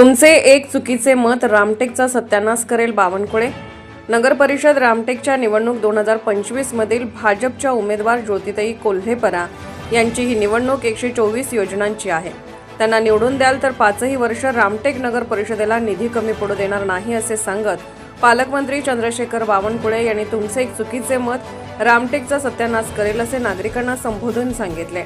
तुमचे एक चुकीचे मत रामटेकचा सत्यानाश करेल बावनकुळे। नगर परिषद रामटेकच्या निवडणूक 2025 मधील भाजपच्या उमेदवार ज्योतिताई कोल्हेपरा यांची ही निवडणूक 124 योजनांची आहे। त्यांना निवडून द्याल तर 5ही वर्ष रामटेक नगर परिषदेला निधी कमी पडू देणार नाही असे सांगत पालकमंत्री चंद्रशेखर बावनकुळे यांनी तुमचे एक चुकीचे मत रामटेकचा सत्यानाश करेल असे नागरिकांना संबोधून सांगितले।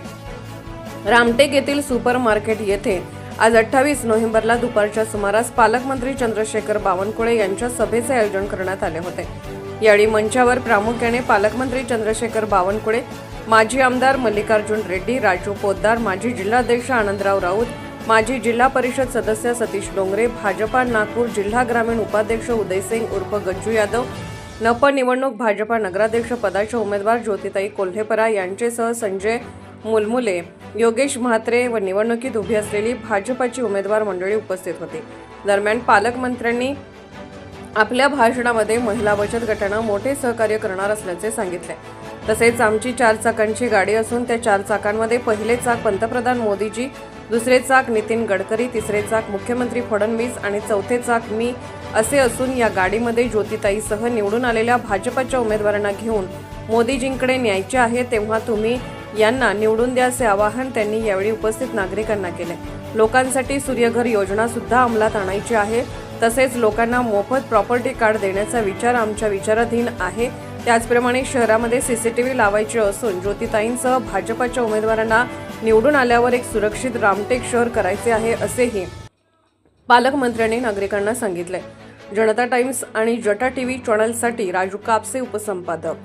रामटेक येथील सुपर मार्केट येथे आज 28 नोव्हेंबरला दुपारच्या सुमारास पालकमंत्री चंद्रशेखर बावनकुळे यांच्या सभेचे आयोजन करण्यात आले होते। यावेळी मंचावर प्रामुख्याने पालकमंत्री चंद्रशेखर बावनकुळे, माजी आमदार मल्लिकार्जुन रेड्डी, राजू पोद्दार, माजी जिल्हाध्यक्ष आनंदराव राऊत, माजी जिल्हा परिषद सदस्य सतीश डोंगरे, भाजपा नागपूर जिल्हा ग्रामीण उपाध्यक्ष उदय सिंग उर्फ गज्जू यादव, निवडणूक भाजपा नगराध्यक्ष पदाच्या उमेदवार ज्योतिताई कोल्हेपरा यांचेसह संजय मुलमुले, योगेश म्हात्रे व निवडणुकीत उभी असलेली भाजपाची उमेदवार मंडळी उपस्थित होती। दरम्यान पालकमंत्र्यांनी आपल्या भाषणामध्ये महिला बचत गटांना मोठे सहकार्य करणार असल्याचे सांगितले। तसेच आमची 4 चाकांची गाडी असून त्या 4 चाकांमध्ये पहिले चाक पंतप्रधान मोदीजी, दुसरे चाक नितीन गडकरी, तिसरे चाक मुख्यमंत्री फडणवीस आणि चौथे चाक मी असे असून या गाडीमध्ये ज्योतिताईसह निवडून आलेल्या भाजपच्या उमेदवारांना घेऊन मोदीजींकडे न्यायचे आहे, तेव्हा तुम्ही यांना निवडून द्या असे आवाहन त्यांनी यावेळी उपस्थित नागरिकांना केले। लोकांसाठी सूर्यघर योजना सुद्धा अंमलात आणायची आहे। तसेच लोकांना मोफत प्रॉपर्टी कार्ड देण्याचा विचार आमच्या विचाराधीन आहे। त्याचप्रमाणे शहरामध्ये सीसीटीव्ही लावायचे असून ज्योतिताईंसह भाजपच्या उमेदवारांना निवडून आल्यावर एक सुरक्षित रामटेक शहर करायचे आहे असेही पालकमंत्र्यांनी नागरिकांना सांगितले। जनता टाइम्स आणि जटा टीव्ही चॅनलसाठी राजू कापसे उपसंपादक।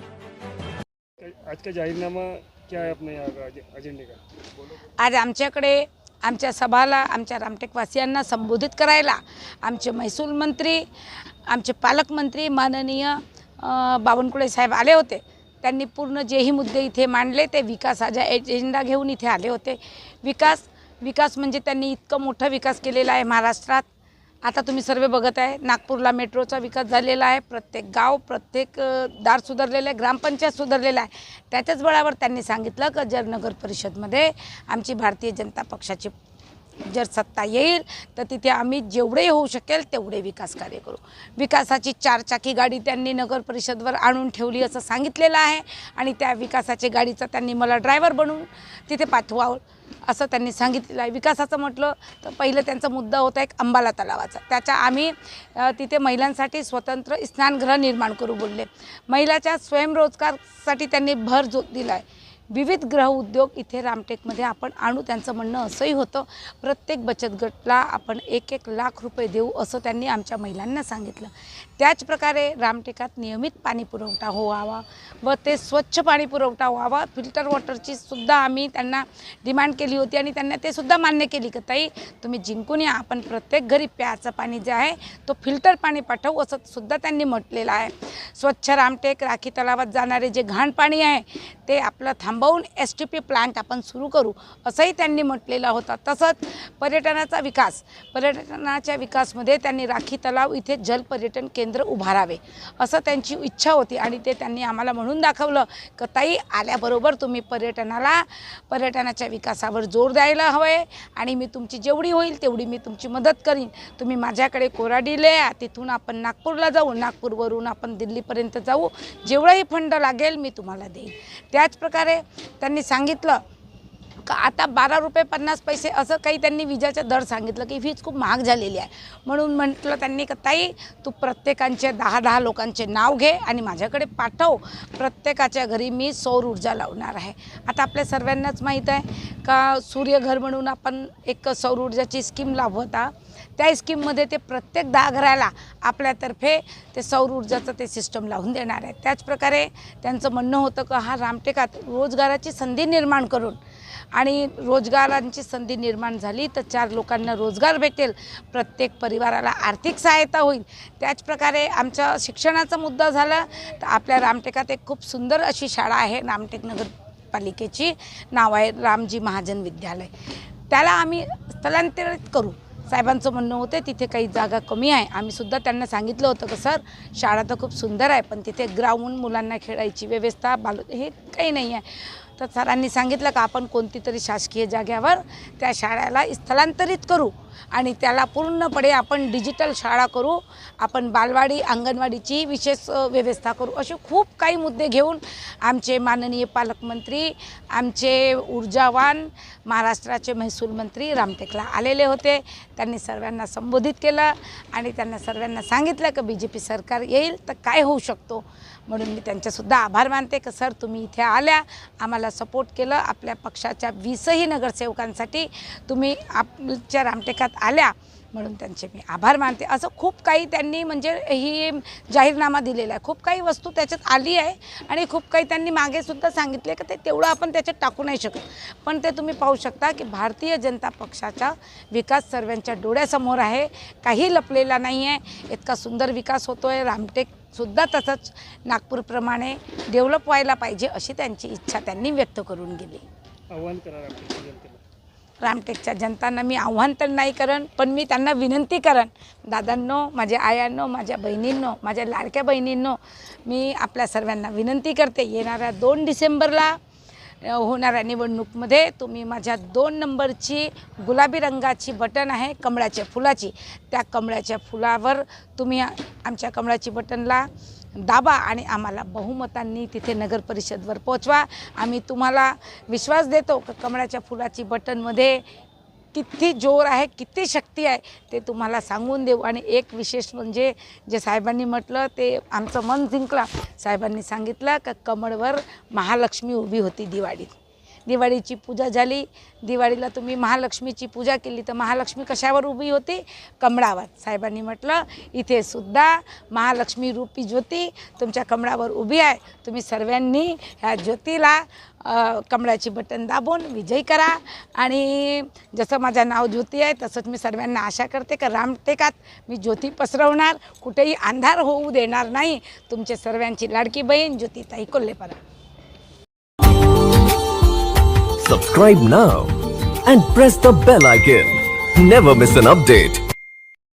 आज का जाहीरनामा क्या है अपने यहाँ का एजेंडे का? आज आमच्याकडे आमच्या सभाला आमच्या रामटेकवासियांना संबोधित करायला आमचे महसूल मंत्री, आमचे पालकमंत्री माननीय बावनकुळे साहेब आले होते। त्यांनी पूर्ण जेही मुद्दे इथे मांडले ते विकासाचा एजेंडा घेऊन इथे आले होते। विकास म्हणजे त्यांनी इतकं मोठा विकास केलेला आहे महाराष्ट्रात। आता तुम्ही सर्व बघत आहे, नागपूरला मेट्रोचा विकास झालेला आहे, प्रत्येक गाव प्रत्येक दार सुधारलेलं आहे, ग्रामपंचायत सुधारलेलं आहे। त्याच्याच बळावर त्यांनी सांगितलं की जर नगर परिषदमध्ये आमची भारतीय जनता पक्षाची जर सत्ता येईल तर तिथे आम्ही जेवढे होऊ शकेल तेवढे विकास कार्य करू। विकासाची 4 चाकी गाडी त्यांनी नगर परिषदवर आणून ठेवली असं सांगितलेलं आहे आणि त्या विकासाची गाडीचा त्यांनी मला ड्रायव्हर बनवून तिथे पाठवावं असं त्यांनी सांगितलेलं आहे। विकासाचं म्हटलं तर पहिलं त्यांचा मुद्दा होता एक अंबाला तलावाचा। त्याच्या आम्ही तिथे महिलांसाठी स्वतंत्र स्नानगृह निर्माण करू बोलले। महिलाच्या स्वयंरोजगारासाठी त्यांनी भर दिला आहे। विविध गृह उद्योग इथे रामटेकमध्ये आपण आणू त्यांचं म्हणणं असंही होतं। प्रत्येक बचत गटला आपण 1-1 लाख रुपये देऊ असं त्यांनी आमच्या महिलांना सांगितलं। त्याच प्रकारे रामटेकात नियमित पाणी पुरवठा व्हावा व ते स्वच्छ पाणी पुरवठा व्हावा। फिल्टर वॉटरची सुद्धा आम्ही त्यांना डिमांड केली होती आणि त्यांना ते सुद्धा मान्य केली की ताई तुम्ही जिंकून या, आपण प्रत्येक घरी प्यायचं पाणी जे आहे तो फिल्टर पाणी पाठवू असं सुद्धा त्यांनी म्हटलेलं आहे। स्वच्छ रामटेक राखी तलावात जाणारे जे घाण पाणी आहे ते आपलं थांबवून STP प्लांट आपण सुरू करू असंही त्यांनी म्हटलेलं होतं। तसंच पर्यटनाच्या विकासमध्ये त्यांनी राखी तलाव इथे जल पर्यटन केंद्र उभारावे असं त्यांची इच्छा होती आणि ते त्यांनी आम्हाला म्हणून दाखवलं की ताई आल्याबरोबर तुम्ही पर्यटनाच्या विकासावर जोर द्यायला हवे आणि मी तुमची जेवढी होईल तेवढी मी तुमची मदत करीन। तुम्ही माझ्याकडे कोराडीला या, तिथून आपण नागपूरला जाऊ, नागपूरवरून आपण दिल्लीपर्यंत जाऊ, जेवढाही फंड लागेल मी तुम्हाला देईन। त्याच प्रकारे त्यांनी सांगितलं का आता 12 रुपये 50 पैसे असं काही त्यांनी विजाचा दर सांगितलं की फीज खूप महाग झालेली आहे। म्हणून म्हटलं त्यांनी का ताई तू प्रत्येकांचे 10-10 लोकांचे नाव घे आणि माझ्याकडे पाठव, प्रत्येकाच्या घरी मी सौर ऊर्जा लावणार आहे। आता आपल्या सर्वांनाच माहीत आहे का सूर्यघर म्हणून आपण एक सौर ऊर्जाची स्कीम लावता। त्या स्कीममध्ये ते प्रत्येक 10 घराला आपल्यातर्फे ते सौर ऊर्जाचं ते सिस्टम लावून देणार आहे। त्याचप्रकारे त्यांचं म्हणणं होतं की हा रामटेकात रोजगाराची संधी निर्माण करून आणि रोजगारांची संधी निर्माण झाली तर 4 लोकांना रोजगार भेटेल, प्रत्येक परिवाराला आर्थिक सहायता होईल। त्याचप्रकारे आमच्या शिक्षणाचा मुद्दा झाला तर आपल्या रामटेकात एक खूप सुंदर अशी शाळा आहे, रामटेक नगरपालिकेची नाव आहे रामजी महाजन विद्यालय। त्याला आम्ही स्थलांतरित करू। साहेबांचं म्हणणं होते तिथे काही जागा कमी आहे। आम्ही सुद्धा त्यांना सांगितलं होतं की सर शाळा तर खूप सुंदर आहे पण तिथे ग्राउंड मुलांना खेळायची व्यवस्था हे काही नाही आहे. तर सरांनी सांगितलं का आपण कोणती तरी शासकीय जागेवर त्या शाळेला स्थलांतरित करू आणि त्याला पूर्णपणे आपण डिजिटल शाळा करू, आपण बालवाडी अंगणवाडीची विशेष व्यवस्था करू. असे खूप काही मुद्दे घेऊन आमचे माननीय पालकमंत्री, आमचे ऊर्जावान महाराष्ट्राचे महसूल मंत्री रामटेकला आलेले होते. त्यांनी सर्वांना संबोधित केलं आणि त्यांना सर्वांना सांगितलं की BJP सरकार येईल तर काय होऊ शकतो. म्हणून मी त्यांच्यासुद्धा आभार मानते की सर तुम्ही इथे आल्या, आम्हाला सपोर्ट केलं. आपल्या पक्षाच्या 20ही नगरसेवकांसाठी तुम्ही आमच्या रामटेकात आल्या, म्हणून त्यांचे मी आभार मानते. असं खूप काही त्यांनी म्हणजे ही जाहीरनामा दिलेला आहे, खूप काही वस्तू त्याच्यात आली आहे आणि खूप काही त्यांनी मागेसुद्धा सांगितले की ते तेवढं आपण त्याच्यात टाकू नाही शकत. पण ते तुम्ही पाहू शकता की भारतीय जनता पक्षाचा विकास सर्वांच्या डोळ्यासमोर आहे, काही लपलेला नाही आहे. इतका सुंदर विकास होतो आहे. रामटेकसुद्धा तसंच नागपूरप्रमाणे डेव्हलप व्हायला पाहिजे अशी त्यांची इच्छा त्यांनी व्यक्त करून गेली. आव्हान करा रामटेकच्या जनतेला. रामटेकच्या जनतांना मी आव्हान तर नाही करण, पण मी त्यांना विनंती करण, दादांनो, माझ्या आयांनो, माझ्या बहिणींनो, माझ्या लाडक्या बहिणींनो, मी आपल्या सर्वांना विनंती करते, येणाऱ्या 2 डिसेंबरला होणाऱ्या निवडणूकमध्ये तुम्ही माझ्या 2 नंबरची गुलाबी रंगाची बटन आहे कमळाच्या फुलाची, त्या कमळाच्या फुलावर तुम्ही आमच्या कमळाची बटनला दाबा आणि आम्हाला बहुमतांनी तिथे नगर परिषदवर पोचवा. आम्ही तुम्हाला विश्वास देतो की कमळाच्या फुलाची बटनमध्ये किती जोर आहे, किती शक्ती आहे ते तुम्हाला सांगून देऊ. आणि एक विशेष म्हणजे जे साहेबांनी म्हटलं ते आमचं मन जिंकलं. साहेबांनी सांगितलं की कमळवर महालक्ष्मी उभी होती दिवाळीत. दिवाळीची पूजा झाली, दिवाळीला तुम्ही महालक्ष्मीची पूजा केली तर महालक्ष्मी कशावर उभी होती? कमळावर. साहेबांनी म्हटलं इथे सुद्धा महालक्ष्मी रूपी ज्योती तुमच्या कमळावर उभी आहे. तुम्ही सर्वांनी ह्या ज्योतीला कमळाची बटन दाबून विजयी करा. आणि जसं माझं नाव ज्योती आहे तसंच मी सर्वांना आशा करते की रामटेकात मी ज्योती पसरवणार, कुठेही अंधार होऊ देणार नाही. तुमचे सर्वांची लाडकी बहीण ज्योतिताई कोल्हेपरा. Subscribe now and press the bell icon. Never miss an update.